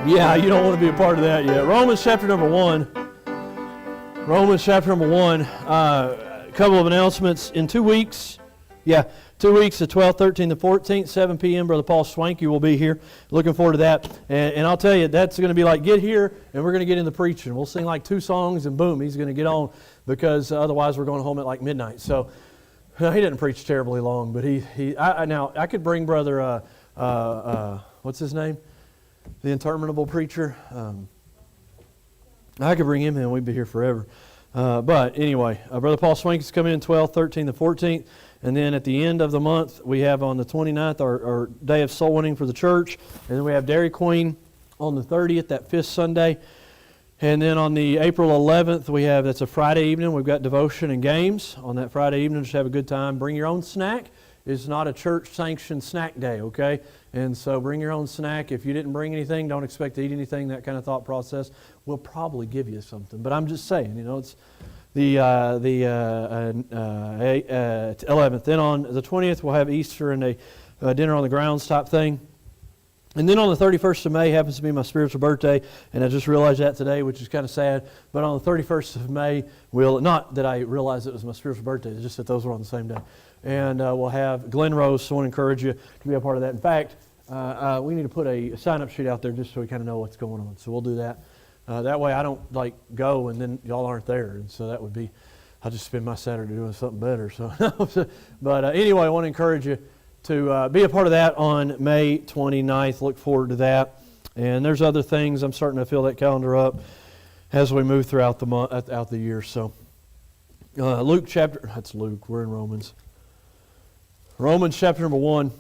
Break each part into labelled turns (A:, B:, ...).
A: Yeah, you don't want to be a part of that yet. Romans chapter number 1. Romans chapter number 1. A couple of announcements. In 2 weeks, 2 weeks, the 12th, 13th, the 14th, 7 p.m., Brother Paul Swanky will be here. Looking forward to that. And I'll tell you, that's going to be like, get here, and we're going to get into preaching. We'll sing like 2 songs, and boom, he's going to get on, because otherwise we're going home at like midnight. So he didn't preach terribly long, but now I could bring Brother, what's his name? The interminable preacher. I could bring him in. We'd be here forever. But anyway, Brother Paul Swanky's coming in 12th, 13th, the 14th. And then at the end of the month, we have on the 29th our day of soul winning for the church. And then we have Dairy Queen on the 30th, that 5th Sunday. And then on the April 11th, that's a Friday evening. We've got devotion and games on that Friday evening. Just have a good time. Bring your own snack. It's not a church-sanctioned snack day, okay? And so bring your own snack. If you didn't bring anything, don't expect to eat anything, that kind of thought process. We'll probably give you something. But I'm just saying, it's the 11th. Then on the 20th, we'll have Easter and a dinner on the grounds type thing. And then on the 31st of May happens to be my spiritual birthday, and I just realized that today, which is kind of sad. But on the 31st of May, not that I realized it was my spiritual birthday, it's just that those were on the same day. And we'll have Glen Rose, so I want to encourage you to be a part of that. In fact, we need to put a sign-up sheet out there just so we kind of know what's going on. So we'll do that. That way I don't go and then y'all aren't there. And so that would be, I'll just spend my Saturday doing something better. So, but anyway, I want to encourage you to be a part of that on May 29th. Look forward to that. And there's other things. I'm starting to fill that calendar up as we move throughout the month, out the year. So that's Luke. We're in Romans. Romans chapter number 1.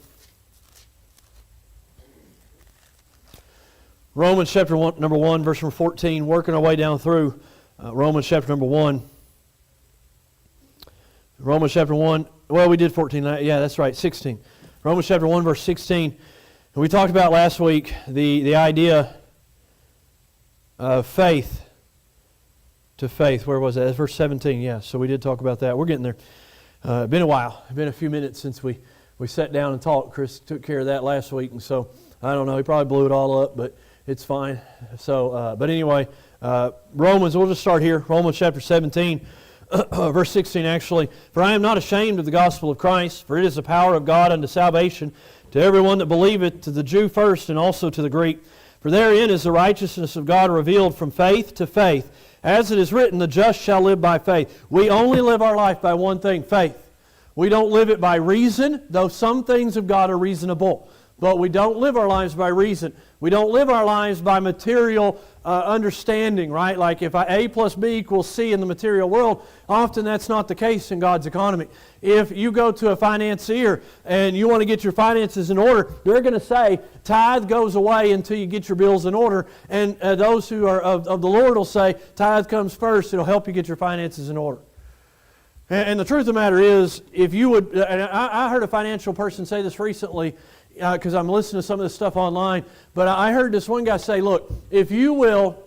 A: Romans chapter number 1, verse number 14, working our way down through Romans chapter number 1. Romans chapter 1, we did 14, yeah, that's right, 16. Romans chapter 1, verse 16. And we talked about last week the idea of faith to faith. Where was that? That's verse 17, yeah, so we did talk about that. We're getting there. Been a while. It's been a few minutes since we sat down and talked. Chris took care of that last week, and so I don't know. He probably blew it all up, but it's fine. So, but anyway, Romans. We'll just start here. Romans chapter 17, verse 16. Actually, for I am not ashamed of the gospel of Christ, for it is the power of God unto salvation to everyone that believeth, to the Jew first, and also to the Greek. For therein is the righteousness of God revealed from faith to faith. As it is written, the just shall live by faith. We only live our life by one thing, faith. We don't live it by reason, though some things of God are reasonable. But we don't live our lives by reason. We don't live our lives by material understanding, right? Like if A plus B equals C in the material world, often that's not the case in God's economy. If you go to a financier and you want to get your finances in order, they're going to say, tithe goes away until you get your bills in order. And those who are of the Lord will say, tithe comes first. It'll help you get your finances in order. And the truth of the matter is, if you would, and I heard a financial person say this recently, because I'm listening to some of this stuff online, but I heard this one guy say, look, if you will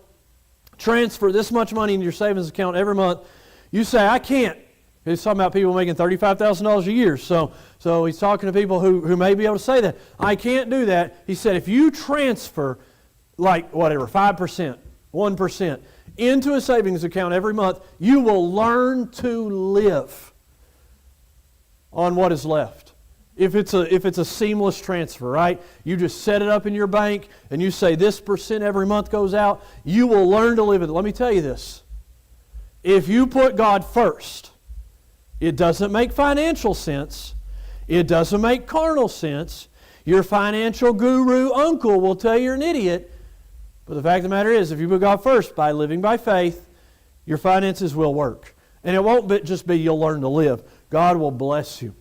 A: transfer this much money into your savings account every month, you say, I can't. He's talking about people making $35,000 a year. So he's talking to people who may be able to say that. I can't do that. He said, if you transfer like 5%, 1% into a savings account every month, you will learn to live on what is left. If it's a seamless transfer, right? You just set it up in your bank and you say this percent every month goes out, you will learn to live with it. Let me tell you this. If you put God first, it doesn't make financial sense. It doesn't make carnal sense. Your financial guru uncle will tell you you're an idiot. But the fact of the matter is, if you put God first by living by faith, your finances will work. And it won't just be you'll learn to live. God will bless you.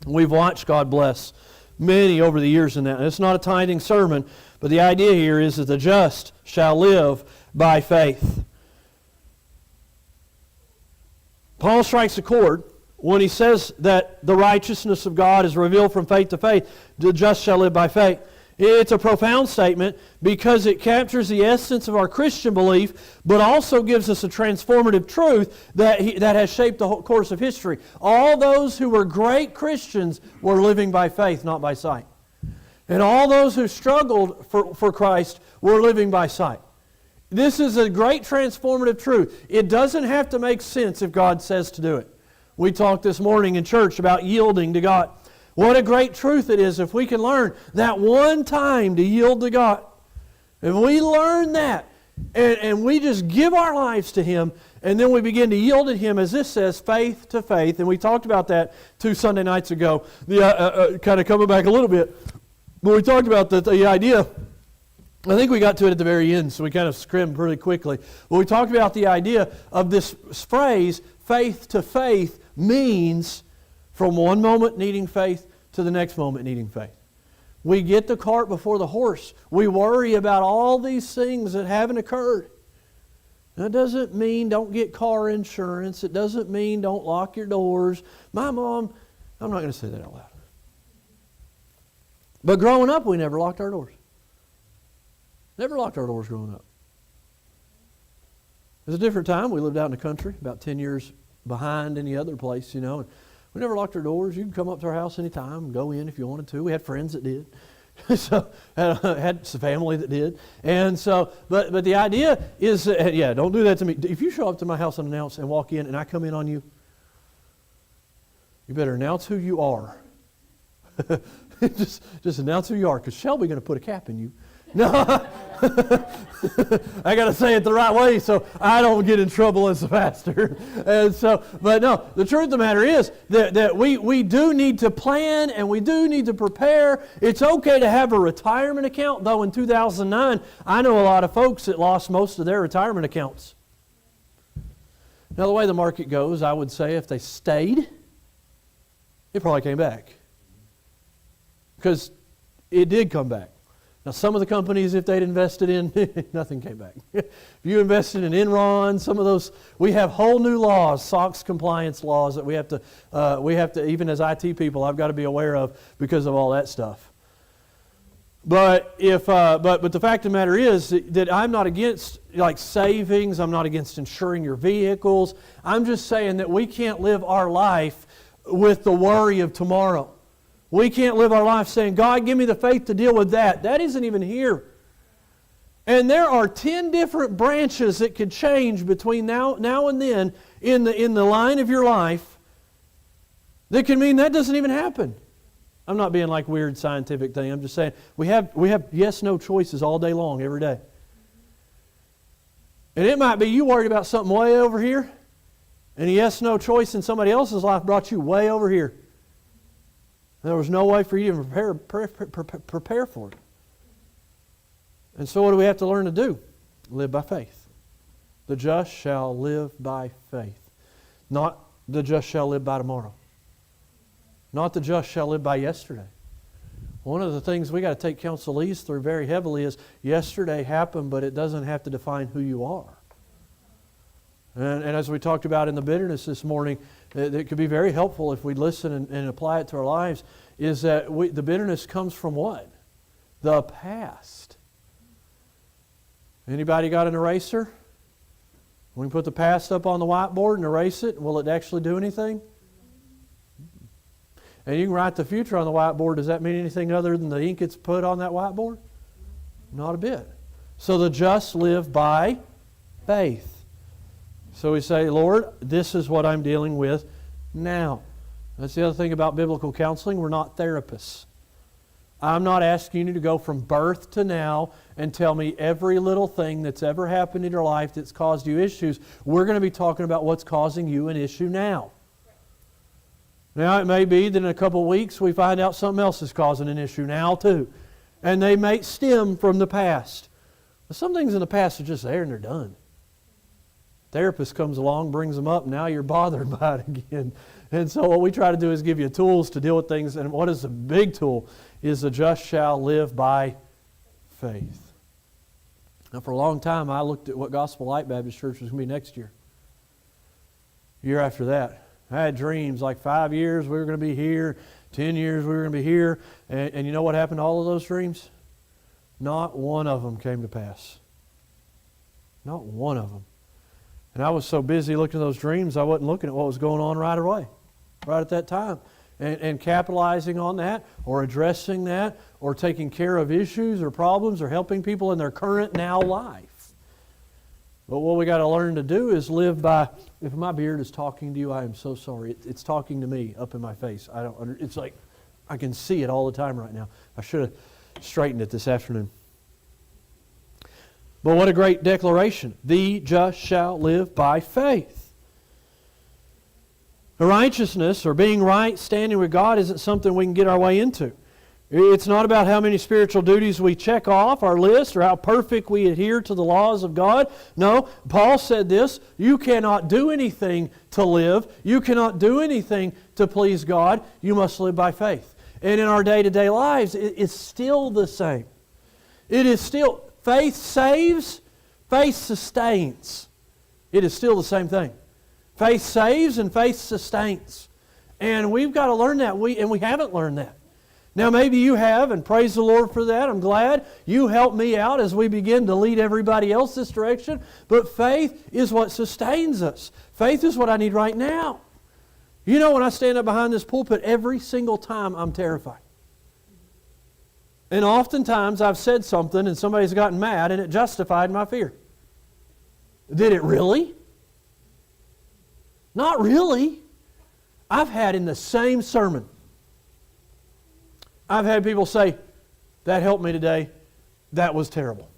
A: We've watched God bless many over the years in that. And it's not a tithing sermon, but the idea here is that the just shall live by faith. Paul strikes a chord when he says that the righteousness of God is revealed from faith to faith. The just shall live by faith. It's a profound statement because it captures the essence of our Christian belief, but also gives us a transformative truth that has shaped the whole course of history. All those who were great Christians were living by faith, not by sight. And all those who struggled for Christ we're living by sight. This is a great transformative truth. It doesn't have to make sense if God says to do it. We talked this morning in church about yielding to God. What a great truth it is if we can learn that one time to yield to God. If we learn that, and we just give our lives to Him, and then we begin to yield to Him, as this says, faith to faith. And we talked about that 2 Sunday nights ago, kind of coming back a little bit. But we talked about the idea, I think we got to it at the very end, so we kind of skimmed pretty quickly. But we talked about the idea of this phrase, faith to faith, means from one moment needing faith to the next moment needing faith. We get the cart before the horse. We worry about all these things that haven't occurred. That doesn't mean don't get car insurance. It doesn't mean don't lock your doors. My mom, I'm not going to say that out loud. But growing up, we never locked our doors. Never locked our doors growing up. It was a different time. We lived out in the country, about 10 years behind any other place, you know. And we never locked our doors. You could come up to our house anytime and go in if you wanted to. We had friends that did. So had some family that did. And so, but the idea is, don't do that to me. If you show up to my house unannounced and walk in and I come in on you, you better announce who you are. just announce who you are, because Shelby's going to put a cap in you. No, I got to say it the right way so I don't get in trouble as a pastor. And so, but no, the truth of the matter is that we do need to plan and we do need to prepare. It's okay to have a retirement account, though in 2009, I know a lot of folks that lost most of their retirement accounts. Now, the way the market goes, I would say if they stayed, it probably came back. Because it did come back. Now, some of the companies, if they'd invested in, nothing came back. If you invested in Enron, some of those, we have whole new laws, SOX compliance laws that we have to, even as IT people, I've got to be aware of because of all that stuff. But but the fact of the matter is that I'm not against like savings. I'm not against insuring your vehicles. I'm just saying that we can't live our life with the worry of tomorrow. We can't live our life saying, God, give me the faith to deal with that. That isn't even here. And there are 10 different branches that could change between now and then in the line of your life that can mean that doesn't even happen. I'm not being like weird scientific thing. I'm just saying we have yes-no choices all day long, every day. And it might be you worried about something way over here, and a yes-no choice in somebody else's life brought you way over here. There was no way for you to prepare for it. And so what do we have to learn to do? Live by faith. The just shall live by faith. Not the just shall live by tomorrow. Not the just shall live by yesterday. One of the things we got to take counselees through very heavily is yesterday happened, but it doesn't have to define who you are. And as we talked about in the bitterness this morning, it could be very helpful if we listen and apply it to our lives, is that the bitterness comes from what? The past. Anybody got an eraser? We can put the past up on the whiteboard and erase it. Will it actually do anything? And you can write the future on the whiteboard. Does that mean anything other than the ink that's put on that whiteboard? Not a bit. So the just live by faith. So we say, Lord, this is what I'm dealing with now. That's the other thing about biblical counseling. We're not therapists. I'm not asking you to go from birth to now and tell me every little thing that's ever happened in your life that's caused you issues. We're going to be talking about what's causing you an issue now. Now, it may be that in a couple of weeks we find out something else is causing an issue now too. And they may stem from the past. But some things in the past are just there and they're done. Therapist comes along, brings them up, now you're bothered by it again. And so what we try to do is give you tools to deal with things. And what is the big tool is the just shall live by faith. Now, for a long time, I looked at what Gospel Light Baptist Church was going to be next year. Year after that. I had dreams like 5 years we were going to be here, 10 years we were going to be here. And you know what happened to all of those dreams? Not one of them came to pass. Not one of them. And I was so busy looking at those dreams, I wasn't looking at what was going on right away, right at that time. and capitalizing on that, or addressing that, or taking care of issues or problems, or helping people in their current now life. But what we got to learn to do is live by, if my beard is talking to you, I am so sorry. It's talking to me up in my face. It's like I can see it all the time right now. I should have straightened it this afternoon. But what a great declaration. The just shall live by faith. The righteousness, or being right, standing with God, isn't something we can get our way into. It's not about how many spiritual duties we check off our list or how perfect we adhere to the laws of God. No, Paul said this, you cannot do anything to live. You cannot do anything to please God. You must live by faith. And in our day-to-day lives, it's still the same. It is still, faith saves, faith sustains. It is still the same thing. Faith saves and faith sustains. And we've got to learn that, and we haven't learned that. Now maybe you have, and praise the Lord for that. I'm glad you helped me out as we begin to lead everybody else this direction. But faith is what sustains us. Faith is what I need right now. You know, when I stand up behind this pulpit, every single time I'm terrified. And oftentimes I've said something and somebody's gotten mad and it justified my fear. Did it really? Not really. I've had in the same sermon, I've had people say, that helped me today, that was terrible.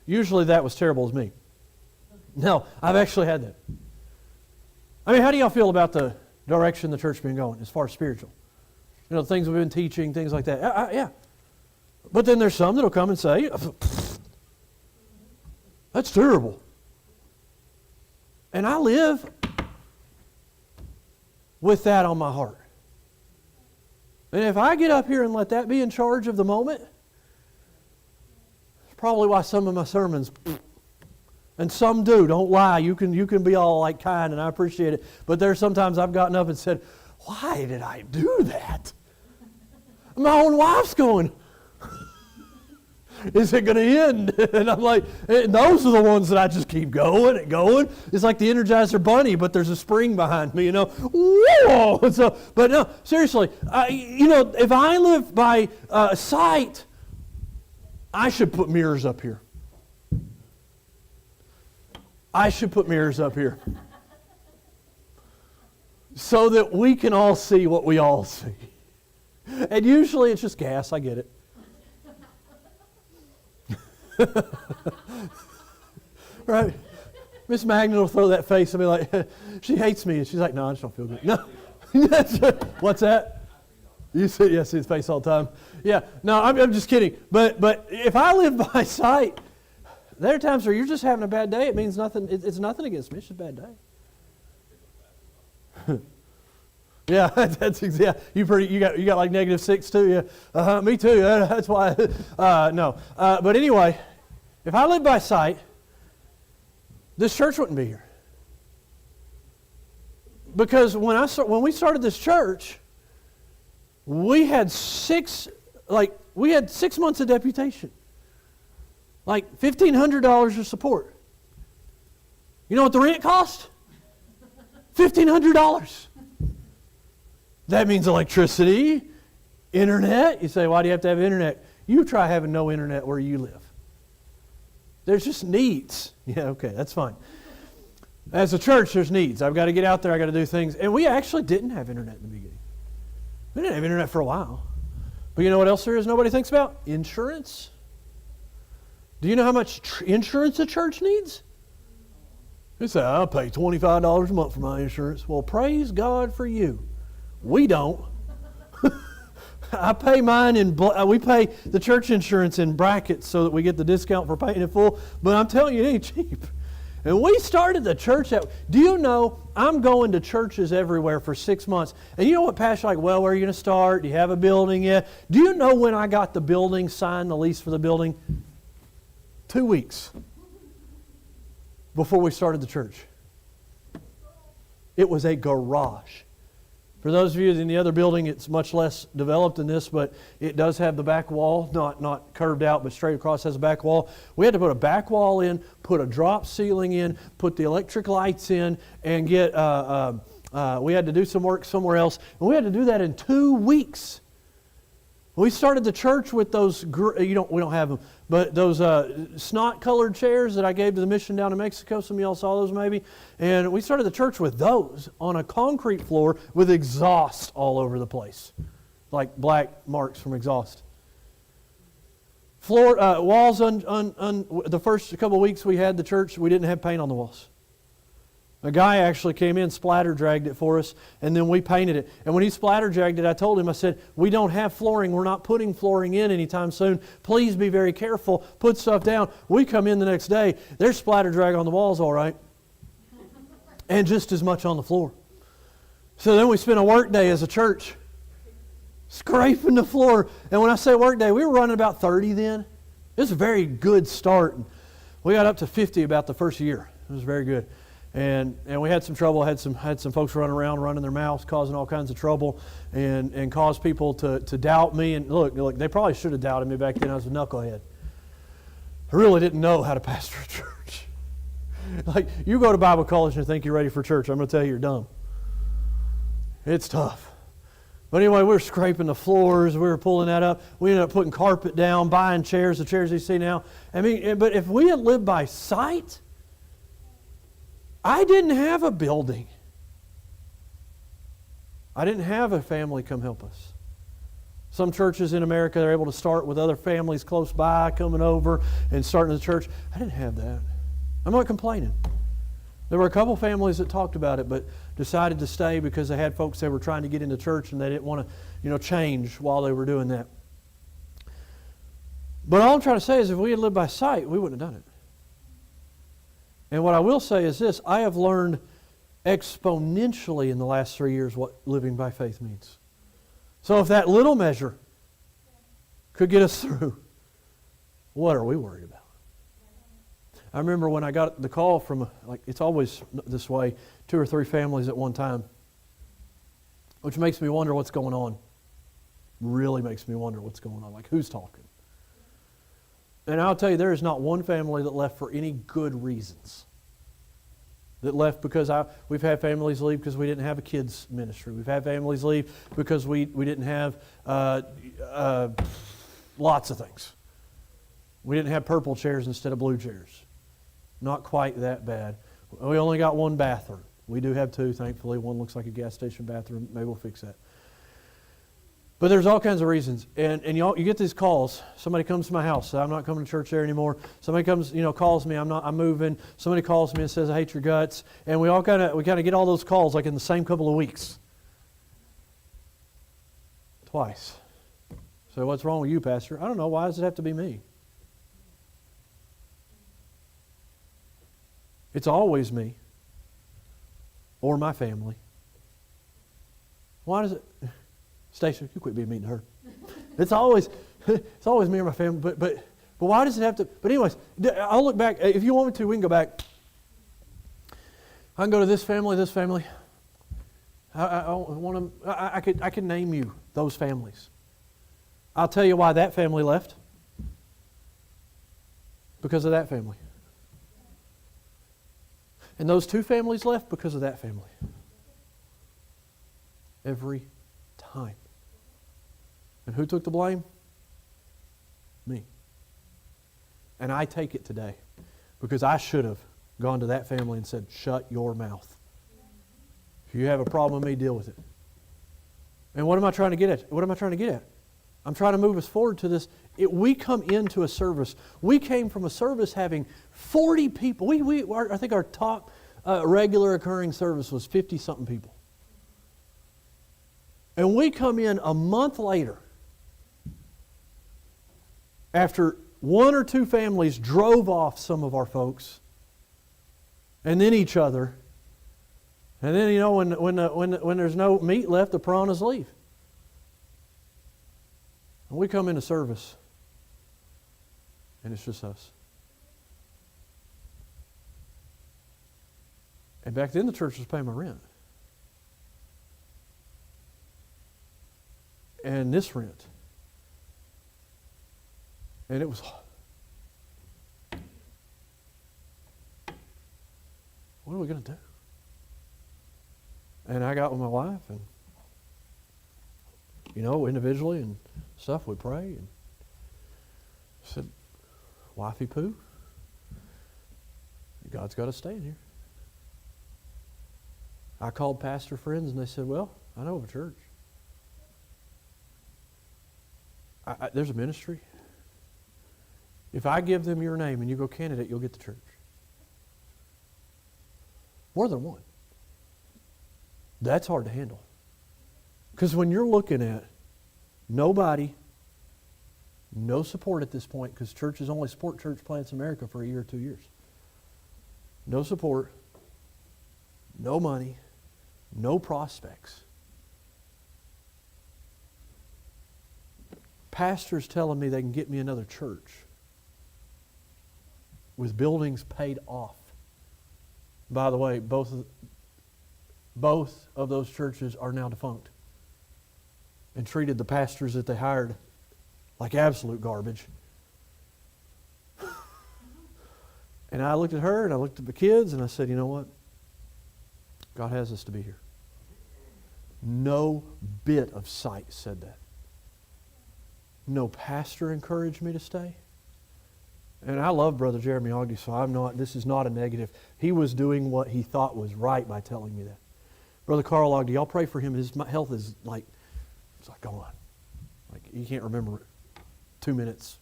A: Usually that was terrible as me. No, I've actually had that. I mean, how do y'all feel about the direction the church has been going as far as spiritual? You know, things we've been teaching, things like that. Yeah. But then there's some that'll come and say, that's terrible. And I live with that on my heart. And if I get up here and let that be in charge of the moment, it's probably why some of my sermons, and some do, don't lie. You can be all like kind, and I appreciate it. But there's sometimes I've gotten up and said, why did I do that? My own wife's going, is it going to end? And I'm like, those are the ones that I just keep going and going. It's like the Energizer Bunny, but there's a spring behind me, you know. Whoa! So, but no, seriously, if I live by sight, I should put mirrors up here. I should put mirrors up here. So that we can all see what we all see. And usually it's just gas, I get it. Right? Miss Magnet will throw that face and be like, she hates me. And she's like, no, I just don't feel good. No. What's that? You see his face all the time. Yeah, no, I'm just kidding. But if I live by sight, there are times where you're just having a bad day. It means nothing. It's nothing against me. It's just a bad day. Yeah, that's exactly. You got like -6 too. Yeah, me too. That's why. No, but anyway, if I lived by sight, this church wouldn't be here. Because when we started this church, we had 6 months of deputation, like $1,500 of support. You know what the rent cost? $1,500. That means electricity, internet. You say, why do you have to have internet? You try having no internet where you live. There's just needs. Yeah, okay, that's fine. As a church, there's needs. I've got to get out there. I've got to do things. And we actually didn't have internet in the beginning. We didn't have internet for a while. But you know what else there is nobody thinks about? Insurance. Do you know how much insurance a church needs? They say, I'll pay $25 a month for my insurance. Well, praise God for you. We don't. I pay mine we pay the church insurance in brackets so that we get the discount for paying it full. But I'm telling you, it ain't cheap. And we started the church out. Do you know, I'm going to churches everywhere for 6 months. And you know what, Pastor, like, well, where are you going to start? Do you have a building yet? Do you know when I got the building, signed the lease for the building? 2 weeks before we started the church. It was a garage. For those of you in the other building, it's much less developed than this, but it does have the back wall, not curved out, but straight across has a back wall. We had to put a back wall in, put a drop ceiling in, put the electric lights in, and get We had to do some work somewhere else, and we had to do that in 2 weeks. We started the church with those, we don't have them, but those snot-colored chairs that I gave to the mission down in Mexico. Some of y'all saw those maybe. And we started the church with those on a concrete floor with exhaust all over the place, like black marks from exhaust. Floor walls, the first couple of weeks we had the church, we didn't have paint on the walls. A guy actually came in, splatter dragged it for us, and then we painted it. And when he splatter dragged it, I told him, I said, we don't have flooring. We're not putting flooring in anytime soon. Please be very careful. Put stuff down. We come in the next day. There's splatter drag on the walls, all right. And just as much on the floor. So then we spent a work day as a church scraping the floor. And when I say work day, we were running about 30 then. It was a very good start. We got up to 50 about the first year. It was very good. And we had some trouble, had some folks running around, running their mouths, causing all kinds of trouble, and caused people to doubt me. And look, they probably should have doubted me back then. I was a knucklehead. I really didn't know how to pastor a church. Like, you go to Bible college and think you're ready for church. I'm going to tell you, you're dumb. It's tough. But anyway, we were scraping the floors. We were pulling that up. We ended up putting carpet down, buying chairs, the chairs you see now. I mean, but if we had lived by sight, I didn't have a building. I didn't have a family come help us. Some churches in America, they're able to start with other families close by coming over and starting the church. I didn't have that. I'm not complaining. There were a couple families that talked about it, but decided to stay because they had folks that were trying to get into church and they didn't want to, change while they were doing that. But all I'm trying to say is if we had lived by sight, we wouldn't have done it. And what I will say is this, I have learned exponentially in the last 3 years what living by faith means. So if that little measure could get us through, what are we worried about? I remember when I got the call from, it's always this way, 2 or 3 families at one time, which makes me wonder what's going on. Really makes me wonder what's going on. Like, who's talking? And I'll tell you, there is not one family that left for any good reasons. That left because we've had families leave because we didn't have a kids ministry. We've had families leave because we didn't have lots of things. We didn't have purple chairs instead of blue chairs. Not quite that bad. We only got 1 bathroom. We do have 2, thankfully. One looks like a gas station bathroom. Maybe we'll fix that. But there's all kinds of reasons. And you get these calls. Somebody comes to my house, says, I'm not coming to church there anymore. Somebody comes, calls me, I'm moving. Somebody calls me and says, I hate your guts. And we kind of get all those calls like in the same couple of weeks. Twice. So what's wrong with you, Pastor? I don't know. Why does it have to be me? It's always me. Or my family. Why does it... Stacia, you quit being mean to her. It's always me or my family. But why does it have to? But anyways, I'll look back. If you want me to, we can go back. I can go to this family, this family. I could name you those families. I'll tell you why that family left. Because of that family. And those 2 families left because of that family. Every time. And who took the blame? Me. And I take it today because I should have gone to that family and said, shut your mouth. If you have a problem with me, deal with it. And what am I trying to get at? What am I trying to get at? I'm trying to move us forward to this. We come into a service. We came from a service having 40 people. I think our top regular occurring service was 50-something people. And we come in a month later after 1 or 2 families drove off some of our folks and then each other. And then, when there's no meat left, the piranhas leave. And we come into service and it's just us. And back then the church was paying my rent. And this rent. And it was... What are we going to do? And I got with my wife, and, individually and stuff, we pray. And I said, wifey poo, God's got us staying here. I called pastor friends, and they said, well, I know of a church. There's a ministry. If I give them your name and you go candidate, you'll get the church. More than one. That's hard to handle. Because when you're looking at nobody, no support at this point, because churches only support church plants in America for a year or 2 years. No support, no money, no prospects. Pastors telling me they can get me another church with buildings paid off. By the way, both of those churches are now defunct and treated the pastors that they hired like absolute garbage. And I looked at her and I looked at the kids and I said, you know what? God has us to be here. No bit of sight said that. No pastor encouraged me to stay. And I love Brother Jeremy Ogden, so this is not a negative. He was doing what he thought was right by telling me that. Brother Carl Ogden, y'all pray for him. His health is it's like gone. Like he can't remember 2 minutes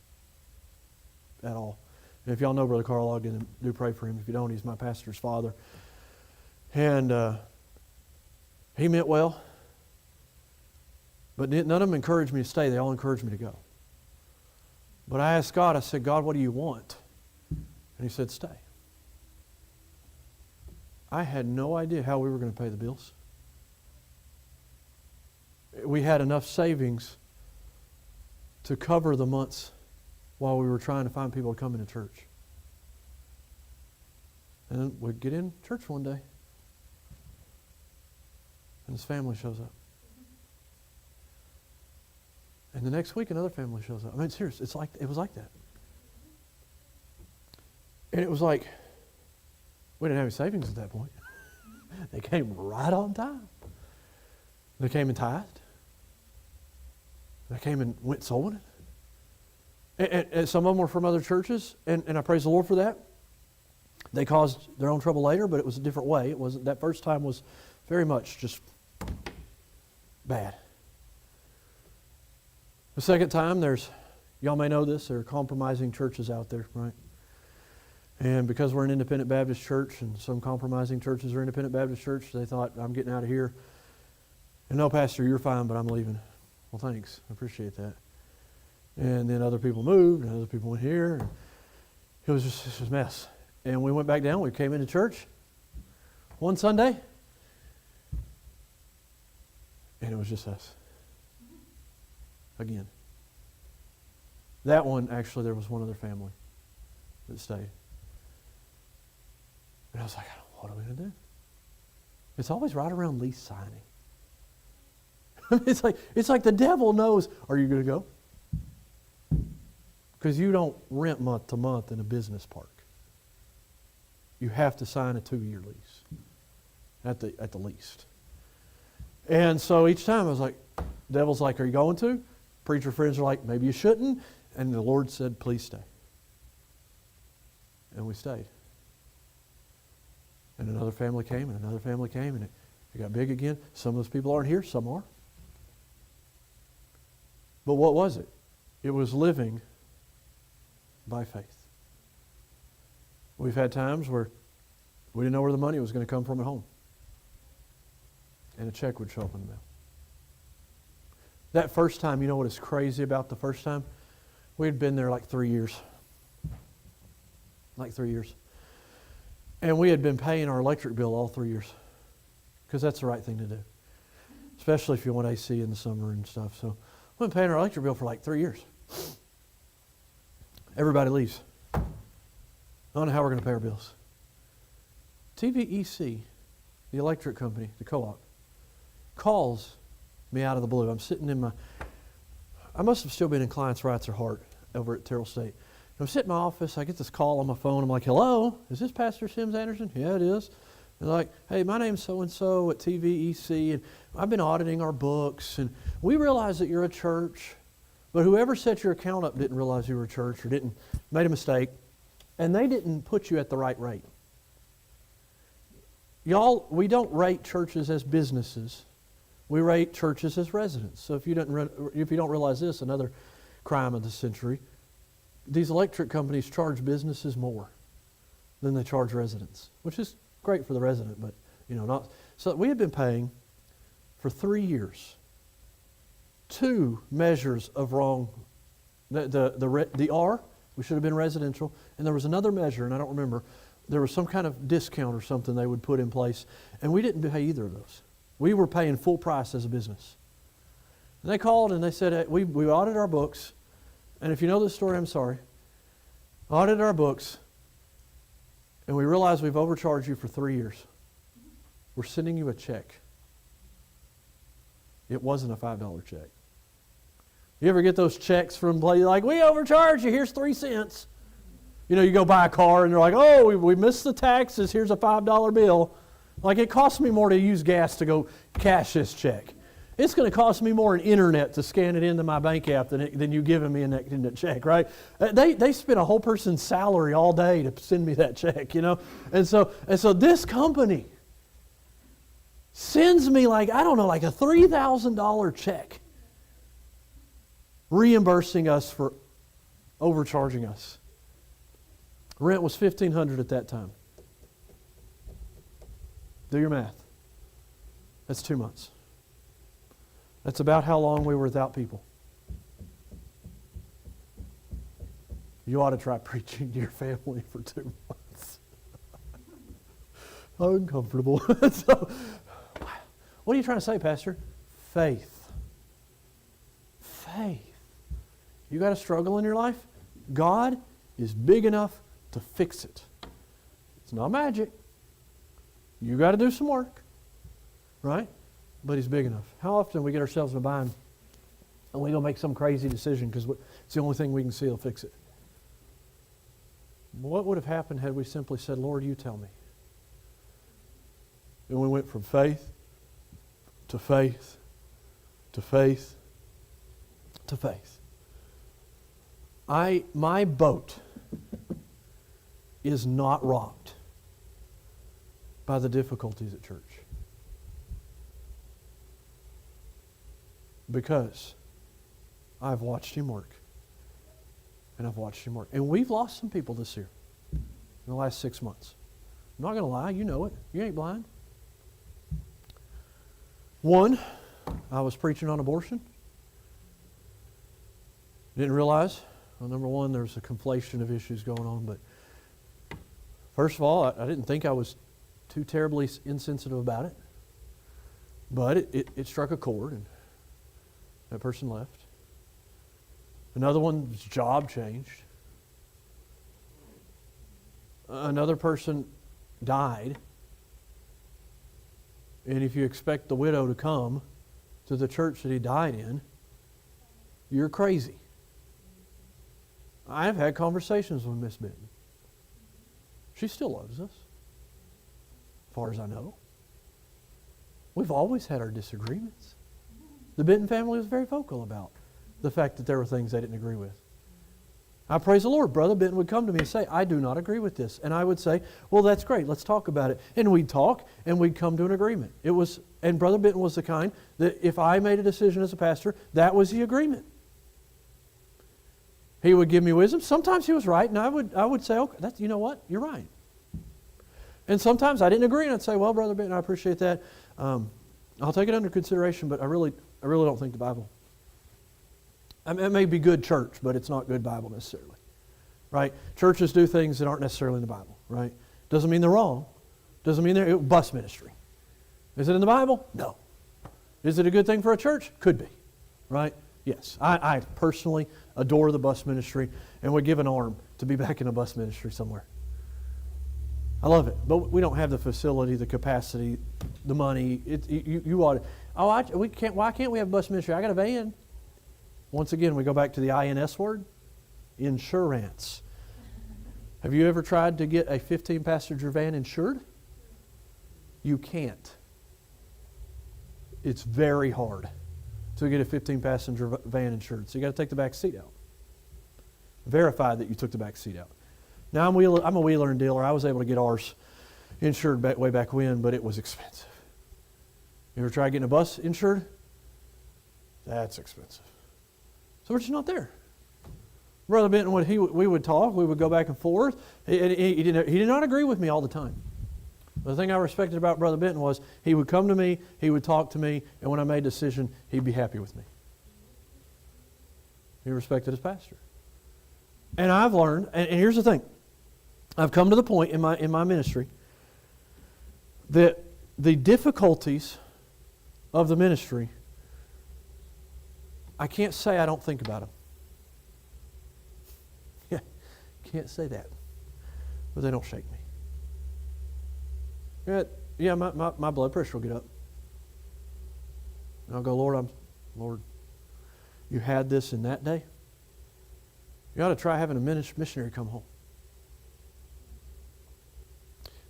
A: at all. And if y'all know Brother Carl Ogden, do pray for him. If you don't, he's my pastor's father. And he meant well. But none of them encouraged me to stay. They all encouraged me to go. But I asked God, I said, God, what do you want? And He said, stay. I had no idea how we were going to pay the bills. We had enough savings to cover the months while we were trying to find people to come into church. And then we'd get in church one day, and his family shows up. And the next week, another family shows up. I mean, serious. It was like that. And it was like, we didn't have any savings at that point. They came right on time. They came and tithed. They came and went soul winning. And some of them were from other churches, and I praise the Lord for that. They caused their own trouble later, but it was a different way. It wasn't. That first time was very much just bad. The second time, y'all may know this, there are compromising churches out there, right? And because we're an independent Baptist church, and some compromising churches are independent Baptist church, they thought, I'm getting out of here. And no, Pastor, you're fine, but I'm leaving. Well, thanks. I appreciate that. And then other people moved, and other people went here. And it was just a mess. And we went back down. We came into church one Sunday, and it was just us. Again. That one, actually, there was one other family that stayed. And I was like, what are we going to do? It's always right around lease signing. It's like the devil knows, are you going to go? Because you don't rent month to month in a business park. You have to sign a 2-year lease at the least. And so each time I was like, devil's like, are you going to? Preacher friends are like, maybe you shouldn't. And the Lord said, please stay. And we stayed. And another family came, and another family came, and it got big again. Some of those people aren't here, some are. But what was it? It was living by faith. We've had times where we didn't know where the money was going to come from at home. And a check would show up in the mail. That first time, you know what is crazy about the first time? We had been there like 3 years. Like 3 years. And we had been paying our electric bill all 3 years. Because that's the right thing to do. Especially if you want AC in the summer and stuff. So we've been paying our electric bill for like 3 years. Everybody leaves. I don't know how we're going to pay our bills. TVEC, the electric company, the co-op, calls me out of the blue. I'm sitting I must have still been in Clients' Rights or Heart over at Terrell State. I'm sitting in my office. I get this call on my phone. I'm like, hello, is this Pastor Sims Anderson? Yeah, it is. They're like, hey, my name's so-and-so at TVEC, and I've been auditing our books, and we realize that you're a church, but whoever set your account up didn't realize you were a church or made a mistake, and they didn't put you at the right rate. Y'all, we don't rate churches as businesses. We rate churches as residents. So if you don't realize this, another crime of the century, these electric companies charge businesses more than they charge residents, which is great for the resident, but not. So we had been paying for 3 years 2 measures of wrong. The R, we should have been residential, and there was another measure, and I don't remember. There was some kind of discount or something they would put in place, and we didn't pay either of those. We were paying full price as a business. And they called and they said, hey, we audited our books, and if you know this story, I'm sorry. Audited our books, and we realized we've overcharged you for 3 years. We're sending you a check. It wasn't a $5 check. You ever get those checks from like, we overcharged you, here's 3 cents. You go buy a car and they're like, oh, we missed the taxes, here's a $5 bill. Like, it costs me more to use gas to go cash this check. It's going to cost me more in internet to scan it into my bank app than you giving me in that check, right? They spend a whole person's salary all day to send me that check, And so this company sends me like a $3,000 check reimbursing us for overcharging us. Rent was $1,500 at that time. Do your math. That's 2 months. That's about how long we were without people. You ought to try preaching to your family for 2 months. Uncomfortable. So, what are you trying to say, Pastor? Faith. Faith. You got a struggle in your life? God is big enough to fix it. It's not magic. You got to do some work, right? But He's big enough. How often we get ourselves in a bind and we go make some crazy decision because it's the only thing we can see will fix it. What would have happened had we simply said, Lord, you tell me? And we went from faith to faith to faith to faith. My boat is not rocked by the difficulties at church. Because I've watched Him work. And I've watched Him work. And we've lost some people this year. In the last 6 months. I'm not going to lie, you know it. You ain't blind. One, I was preaching on abortion. Didn't realize. Well, number one, there's a conflation of issues going on. But first of all, I didn't think I was too terribly insensitive about it. But it struck a chord, and that person left. Another one's job changed. Another person died. And if you expect the widow to come to the church that he died in, you're crazy. I've had conversations with Miss Benton. She still loves us, as far as I know. We've always had our disagreements. The Benton family was very vocal about the fact that there were things they didn't agree with. I praise the Lord. Brother Benton would come to me and say, I do not agree with this. And I would say, well, that's great. Let's talk about it. And we'd talk, and we'd come to an agreement. And Brother Benton was the kind that if I made a decision as a pastor, that was the agreement. He would give me wisdom. Sometimes he was right, and I would say, okay, you know what? You're right. And sometimes I didn't agree, and I'd say, well, Brother Benton, I appreciate that. I'll take it under consideration, but I really don't think the Bible. I mean, it may be good church, but it's not good Bible necessarily. Right? Churches do things that aren't necessarily in the Bible. Right? Doesn't mean they're wrong. Doesn't mean they're bus ministry. Is it in the Bible? No. Is it a good thing for a church? Could be. Right? Yes. I personally adore the bus ministry and would give an arm to be back in a bus ministry somewhere. I love it. But we don't have the facility, the capacity, the money. You ought to. Why can't we have bus ministry? I got a van. Once again, we go back to the INS word. Insurance. Have you ever tried to get a 15-passenger van insured? you can't. It's very hard to get a 15-passenger van insured. So you got to take the back seat out. Verify that you took the back seat out. Now I'm a wheeler and dealer. I was able to get ours insured way back when, but it was expensive. You ever try getting a bus insured? That's expensive. So we're just not there. Brother Benton, we would talk, we would go back and forth. He did not agree with me all the time. But the thing I respected about Brother Benton was he would come to me, he would talk to me, and when I made a decision, he'd be happy with me. He respected his pastor. And I've learned, and here's the thing, I've come to the point in my ministry that the difficulties of the ministry, I can't say I don't think about them. Yeah, can't say that. But they don't shake me. Yeah, my blood pressure will get up. And I'll go, Lord, you had this in that day? You ought to try having a missionary come home.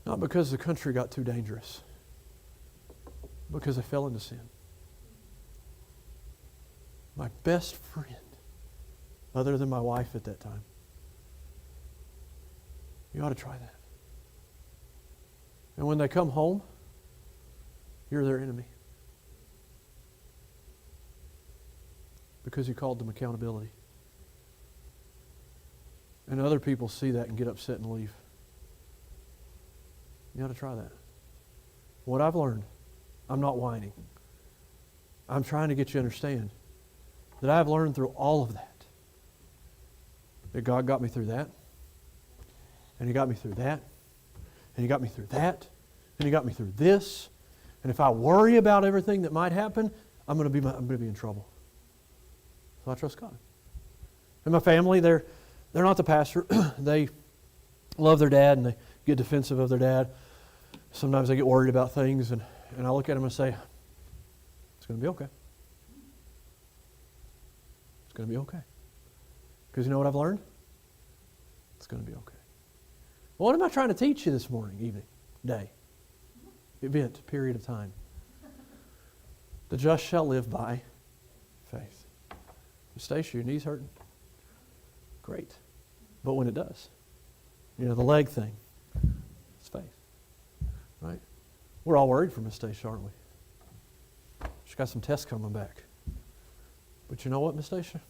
A: Not because the country got too dangerous. Because they fell into sin. My best friend, other than my wife at that time. You ought to try that. And when they come home, you're their enemy. Because you called them accountability. And other people see that and get upset and leave. You ought to try that. What I've learned, I'm not whining. I'm trying to get you to understand that I've learned through all of that God got me through that, and He got me through that, and He got me through that, and He got me through this. And if I worry about everything that might happen, I'm going to be in trouble. So I trust God. And my family, they're not the pastor. They love their dad and they get defensive of their dad. Sometimes they get worried about things, and I look at them and say, it's going to be okay. It's going to be okay. Because you know what I've learned? It's going to be okay. Well, what am I trying to teach you this morning, evening, day, event, period of time? The just shall live by faith. Stacia, your knees hurting? Great. But when it does, the leg thing, it's faith. Right? We're all worried for Miss Stacia, aren't we? She's got some tests coming back. But you know what, Miss Stacia?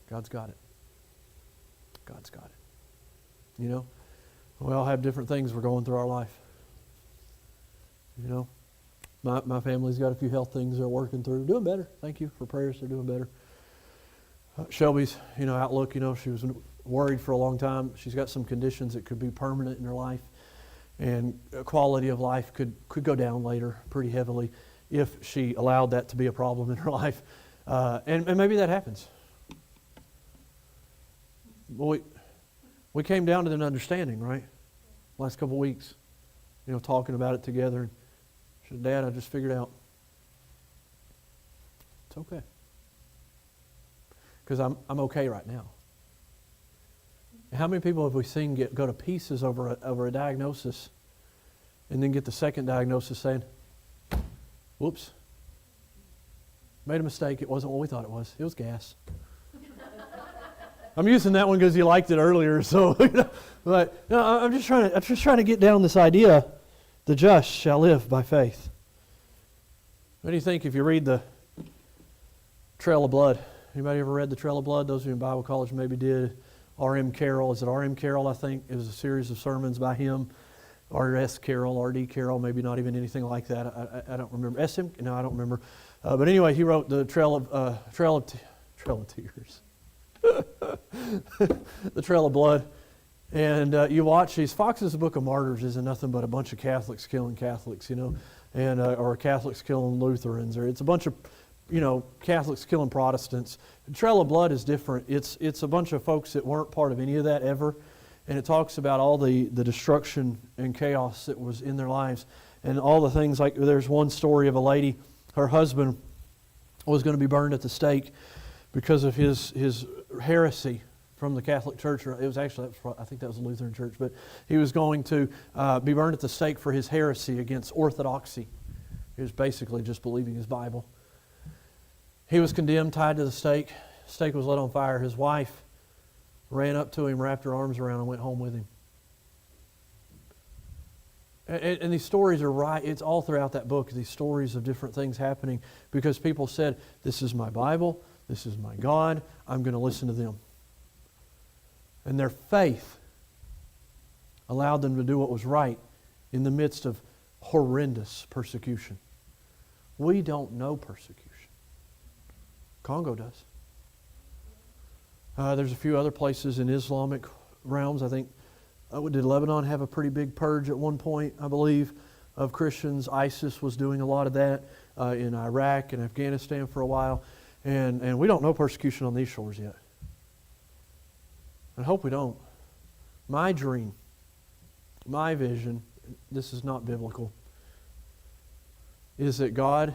A: God's got it. God's got it. We all have different things we're going through our life. My family's got a few health things they're working through. Doing better. Thank you for prayers. They're doing better. Shelby's, outlook, she was worried for a long time. She's got some conditions that could be permanent in her life. And quality of life could go down later pretty heavily if she allowed that to be a problem in her life. And maybe that happens. But we came down to an understanding, right? Last couple of weeks, talking about it together. And she said, Dad, I just figured out it's okay. Because I'm okay right now. How many people have we seen go to pieces over a diagnosis and then get the second diagnosis saying, whoops, made a mistake. It wasn't what we thought it was. It was gas. I'm using that one because you liked it earlier. So, but no, I'm just trying to get down this idea: the just shall live by faith. What do you think if you read the Trail of Blood? Anybody ever read the Trail of Blood? Those of you in Bible college maybe did. R.M. Carroll. Is it R.M. Carroll? I think it was a series of sermons by him. R.S. Carroll, R.D. Carroll, maybe not even anything like that. I don't remember. S.M. No, I don't remember. But anyway, he wrote the Trail of Tears. The Trail of Blood. And you watch these. Fox's Book of Martyrs isn't nothing but a bunch of Catholics killing Catholics, and or Catholics killing Lutherans, or it's a bunch of Catholics killing Protestants. The Trail of Blood is different. It's a bunch of folks that weren't part of any of that ever, and it talks about all the destruction and chaos that was in their lives, and all the things like there's one story of a lady, her husband was going to be burned at the stake because of his heresy from the Catholic Church, or it was actually, I think that was a Lutheran church, but he was going to be burned at the stake for his heresy against orthodoxy. He was basically just believing his Bible. He was condemned, tied to the stake. The stake was lit on fire. His wife ran up to him, wrapped her arms around him, and went home with him. And these stories are right. It's all throughout that book, these stories of different things happening because people said, this is my Bible, this is my God, I'm going to listen to them. And their faith allowed them to do what was right in the midst of horrendous persecution. We don't know persecution. Congo does. There's a few other places in Islamic realms. I think, did Lebanon have a pretty big purge at one point, I believe, of Christians? ISIS was doing a lot of that in Iraq and Afghanistan for a while. And we don't know persecution on these shores yet. I hope we don't. My dream, my vision, this is not biblical, is that God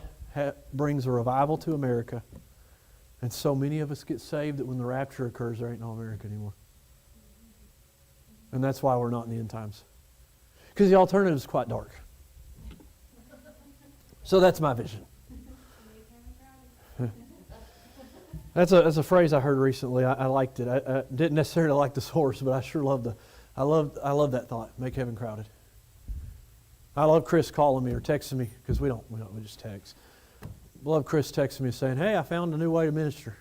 A: brings a revival to America, and so many of us get saved that when the rapture occurs, there ain't no America anymore. And that's why we're not in the end times. Because the alternative is quite dark. So that's my vision. That's a phrase I heard recently. I liked it. I didn't necessarily like the source, but I sure loved I love that thought. Make heaven crowded. I love Chris calling me or texting me because we just text. I love Chris texting me saying, "Hey, I found a new way to minister.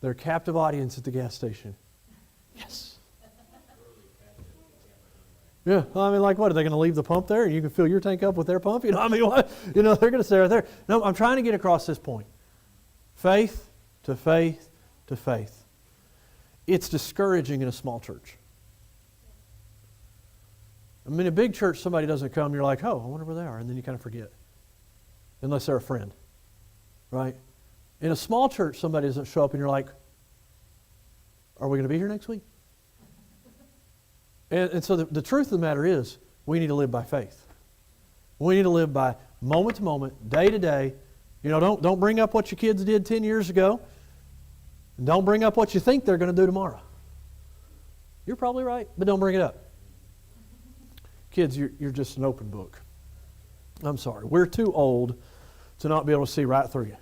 A: They're a captive audience at the gas station." Yes. Yeah, I mean, like what? Are they going to leave the pump there and you can fill your tank up with their pump? I mean, what? They're going to stay right there. No, I'm trying to get across this point. Faith to faith to faith. It's discouraging in a small church. I mean, a big church, somebody doesn't come, you're like, oh, I wonder where they are, and then you kind of forget. Unless they're a friend, right? In a small church, somebody doesn't show up, and you're like, are we going to be here next week? And so the truth of the matter is, we need to live by faith. We need to live by moment to moment, day to day. You know, don't bring up what your kids did 10 years ago. And don't bring up what you think they're going to do tomorrow. You're probably right, but don't bring it up. Kids, you're just an open book. I'm sorry. We're too old to not be able to see right through you.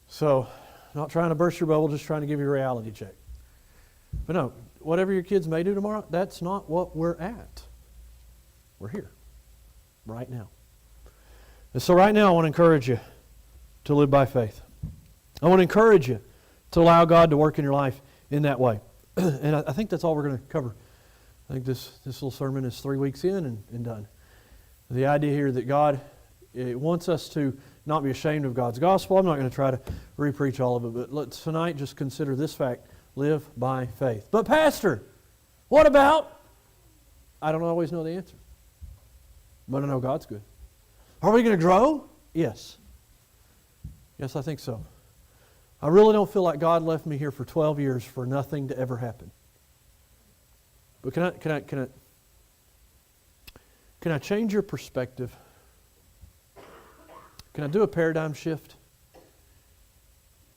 A: So, not trying to burst your bubble, just trying to give you a reality check. But no, whatever your kids may do tomorrow, that's not what we're at. We're here, right now. And so right now I want to encourage you to live by faith. I want to encourage you to allow God to work in your life in that way. And I think that's all we're going to cover. I think this little sermon is 3 weeks in and done. The idea here that God wants us to not be ashamed of God's gospel. I'm not going to try to re-preach all of it, but let's tonight just consider this fact. Live by faith. But Pastor, what about? I don't always know the answer. But I know God's good. Are we going to grow? Yes. Yes, I think so. I really don't feel like God left me here for 12 years for nothing to ever happen. But can I change your perspective? Can I do a paradigm shift?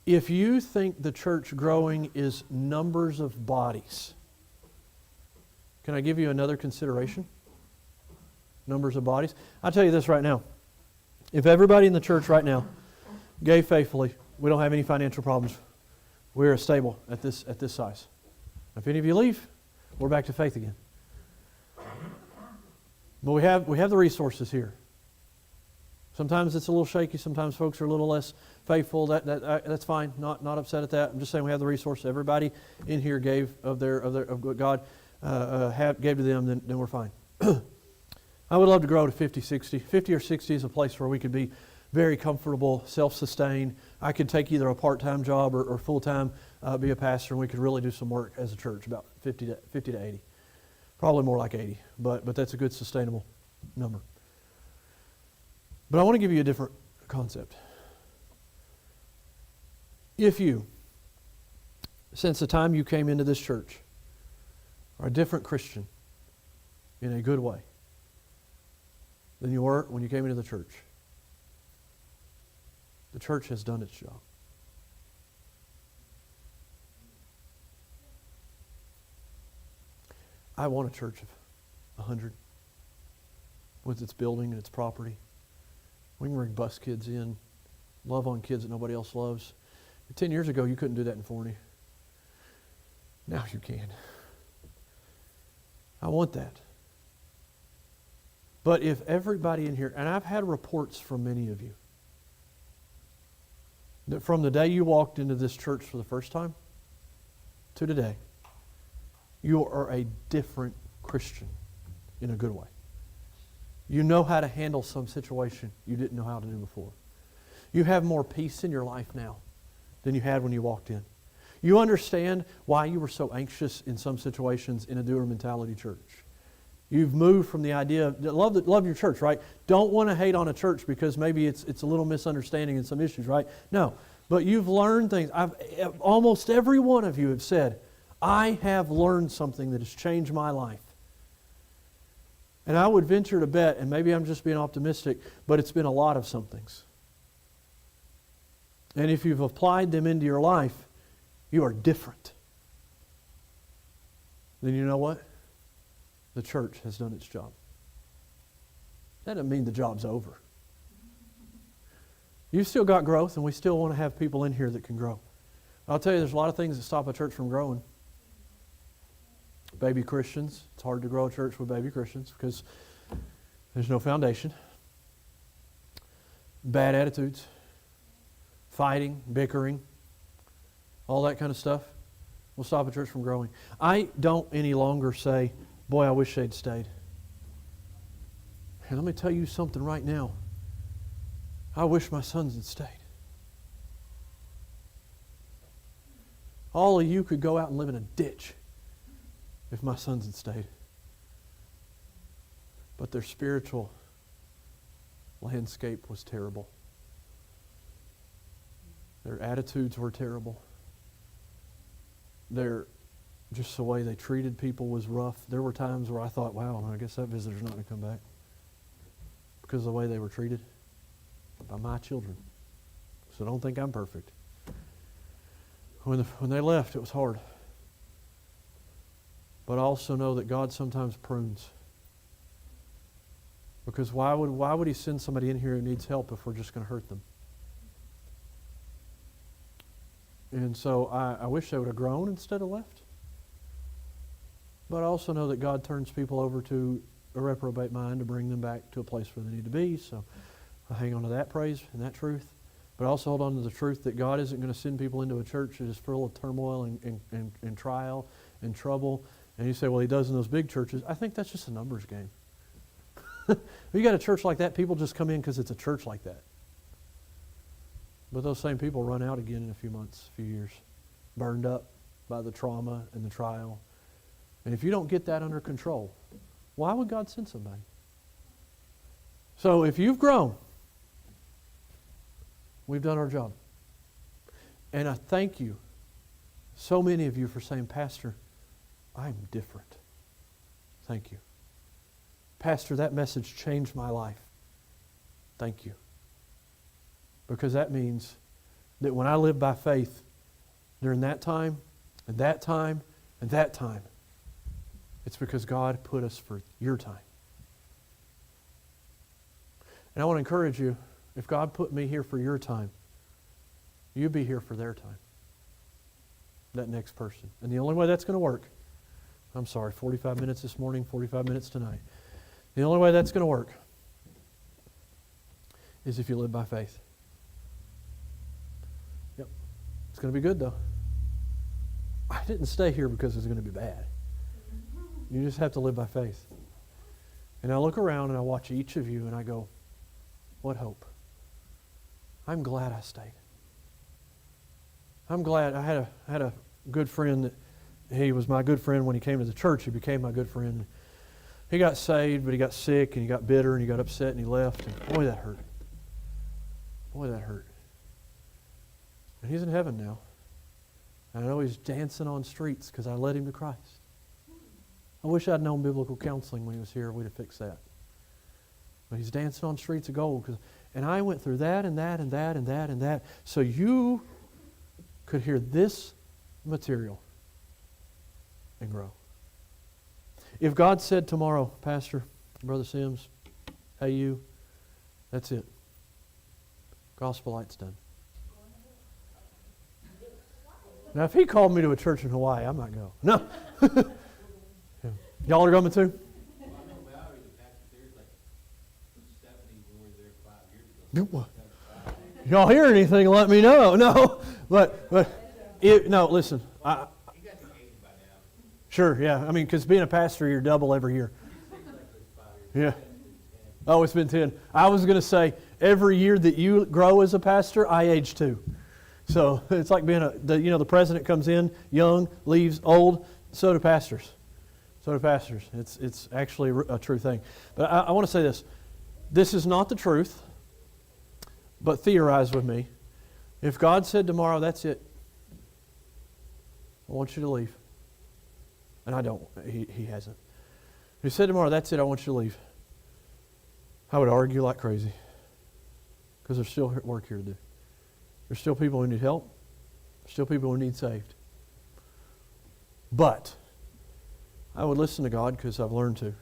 A: If you think the church growing is numbers of bodies, can I give you another consideration? Numbers of bodies. I'll tell you this right now. If everybody in the church right now gave faithfully, we don't have any financial problems. We're stable at this size. If any of you leave, we're back to faith again. But we have the resources here. Sometimes it's a little shaky. Sometimes folks are a little less faithful. That's fine. Not upset at that. I'm just saying we have the resources. Everybody in here gave of what God gave to them. Then we're fine. I would love to grow to 50, 60. 50 or 60 is a place where we could be very comfortable, self-sustained. I could take either a part-time job or full-time, be a pastor, and we could really do some work as a church, about 50 to 80. Probably more like 80, but that's a good sustainable number. But I want to give you a different concept. If you, since the time you came into this church, are a different Christian in a good way than you were when you came into the church has done its job. I want a church of 100 with its building and its property. We can bring bus kids in, love on kids that nobody else loves. 10 years ago, you couldn't do that in Forney. Now you can. I want that. But if everybody in here, and I've had reports from many of you, that from the day you walked into this church for the first time to today, you are a different Christian in a good way. You know how to handle some situation you didn't know how to do before. You have more peace in your life now than you had when you walked in. You understand why you were so anxious in some situations in a doer mentality church. You've moved from the idea of love your church, right? Don't want to hate on a church because maybe it's a little misunderstanding in some issues, right? No. But you've learned things. Almost every one of you have said, I have learned something that has changed my life. And I would venture to bet, and maybe I'm just being optimistic, but it's been a lot of somethings. And if you've applied them into your life, you are different. Then you know what? The church has done its job. That doesn't mean the job's over. You've still got growth, and we still want to have people in here that can grow. I'll tell you, there's a lot of things that stop a church from growing. Baby Christians. It's hard to grow a church with baby Christians because there's no foundation. Bad attitudes. Fighting, bickering, all that kind of stuff will stop a church from growing. I don't any longer say, boy, I wish they'd stayed. And let me tell you something right now. I wish my sons had stayed. All of you could go out and live in a ditch if my sons had stayed. But their spiritual landscape was terrible. Their attitudes were terrible. Just the way they treated people was rough. There were times where I thought, wow, I guess that visitor's not going to come back. Because of the way they were treated by my children. So don't think I'm perfect. When they left, it was hard. But I also know that God sometimes prunes. Because why would He send somebody in here who needs help if we're just going to hurt them? And so I wish they would have grown instead of left. But I also know that God turns people over to a reprobate mind to bring them back to a place where they need to be. So I hang on to that praise and that truth. But I also hold on to the truth that God isn't going to send people into a church that is full of turmoil and trial and trouble. And you say, well, He does in those big churches. I think that's just a numbers game. If you got a church like that, people just come in because it's a church like that. But those same people run out again in a few months, a few years, burned up by the trauma and the trial. And if you don't get that under control, why would God send somebody? So if you've grown, we've done our job. And I thank you, so many of you, for saying, Pastor, I'm different. Thank you. Pastor, that message changed my life. Thank you. Because that means that when I live by faith during that time, and that time, and that time, it's because God put us for your time. And I want to encourage you, if God put me here for your time, you be here for their time. That next person. And the only way that's going to work, 45 minutes this morning, 45 minutes tonight. The only way that's going to work is if you live by faith. Yep. It's going to be good, though. I didn't stay here because it's going to be bad. You just have to live by faith. And I look around and I watch each of you and I go, what hope. I'm glad I stayed. I'm glad. I had a good friend that he was my good friend when he came to the church. He became my good friend. He got saved, but he got sick and he got bitter and he got upset and he left. And boy, that hurt. Boy, that hurt. And he's in heaven now. And I know he's dancing on streets because I led him to Christ. I wish I'd known biblical counseling when he was here. We'd have fixed that. But he's dancing on streets of gold. And I went through that and that and that and that and that. So you could hear this material and grow. If God said tomorrow, Pastor, Brother Sims, hey you, that's it. Gospel light's done. Now, if he called me to a church in Hawaii, I might go. No. Yeah. Y'all are coming too? Y'all hear anything, let me know. No. But no, listen. Sure, yeah. I mean, because being a pastor, you're double every year. Yeah. Oh, it's been 10. I was going to say, every year that you grow as a pastor, I age too. So it's like being the president comes in young, leaves old. So do pastors. So do pastors. It's actually a true thing. But I want to say this. This is not the truth, but theorize with me. If God said tomorrow, that's it, I want you to leave. And I don't. He hasn't. If He said tomorrow, that's it, I want you to leave, I would argue like crazy. Because there's still work here to do. There's still people who need help. There's still people who need saved. But I would listen to God because I've learned to.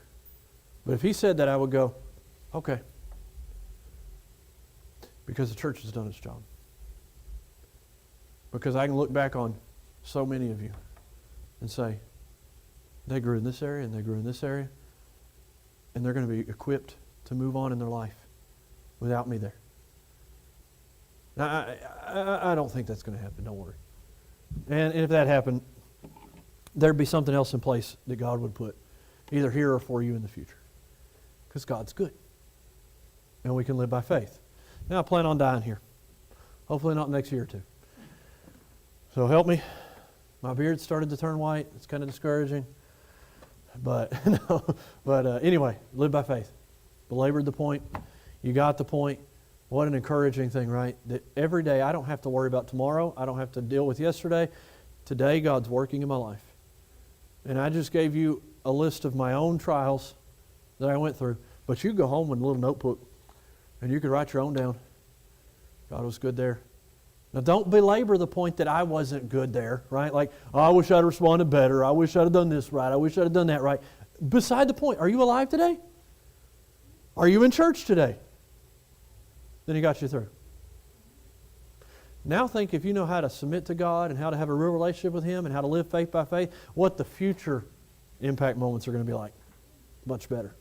A: But if He said that, I would go, okay. Because the church has done its job. Because I can look back on so many of you and say, they grew in this area and they grew in this area, and they're going to be equipped to move on in their life without me there. Now, I don't think that's going to happen, don't worry. And if that happened, there'd be something else in place that God would put, either here or for you in the future. Because God's good. And we can live by faith. Now I plan on dying here. Hopefully not next year or two. So help me. My beard started to turn white. It's kind of discouraging. But anyway, live by faith. Belabored the point. You got the point. What an encouraging thing, right? That every day I don't have to worry about tomorrow. I don't have to deal with yesterday. Today God's working in my life. And I just gave you a list of my own trials that I went through. But you go home with a little notebook and you could write your own down. God was good there. Now don't belabor the point that I wasn't good there, right? Like, oh, I wish I'd responded better. I wish I'd have done this right. I wish I'd have done that right. Beside the point, are you alive today? Are you in church today? Then He got you through. Now think, if you know how to submit to God and how to have a real relationship with Him and how to live faith by faith, what the future impact moments are going to be like. Much better.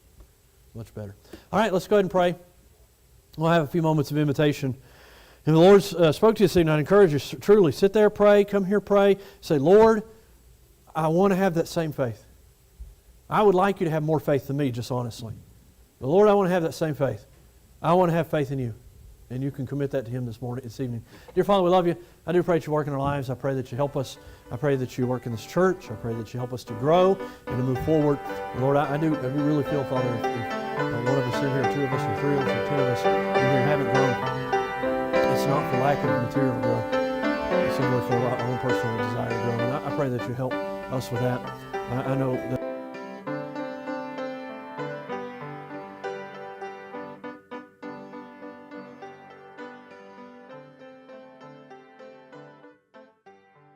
A: Much better. All right, let's go ahead and pray. We'll have a few moments of invitation. And the Lord spoke to you this evening. I encourage you, truly, sit there, pray, come here, pray. Say, Lord, I want to have that same faith. I would like you to have more faith than me, just honestly. But Lord, I want to have that same faith. I want to have faith in you. And you can commit that to Him this evening. Dear Father, we love you. I do pray that you work in our lives. I pray that you help us. I pray that you work in this church. I pray that you help us to grow and to move forward. And Lord, I really feel, Father, if one of us in here, two of us, or three of us, or 10 of us in here haven't grown, it's not for lack of material growth. It's simply for our own personal desire to grow. And I pray that you help us with that. I know that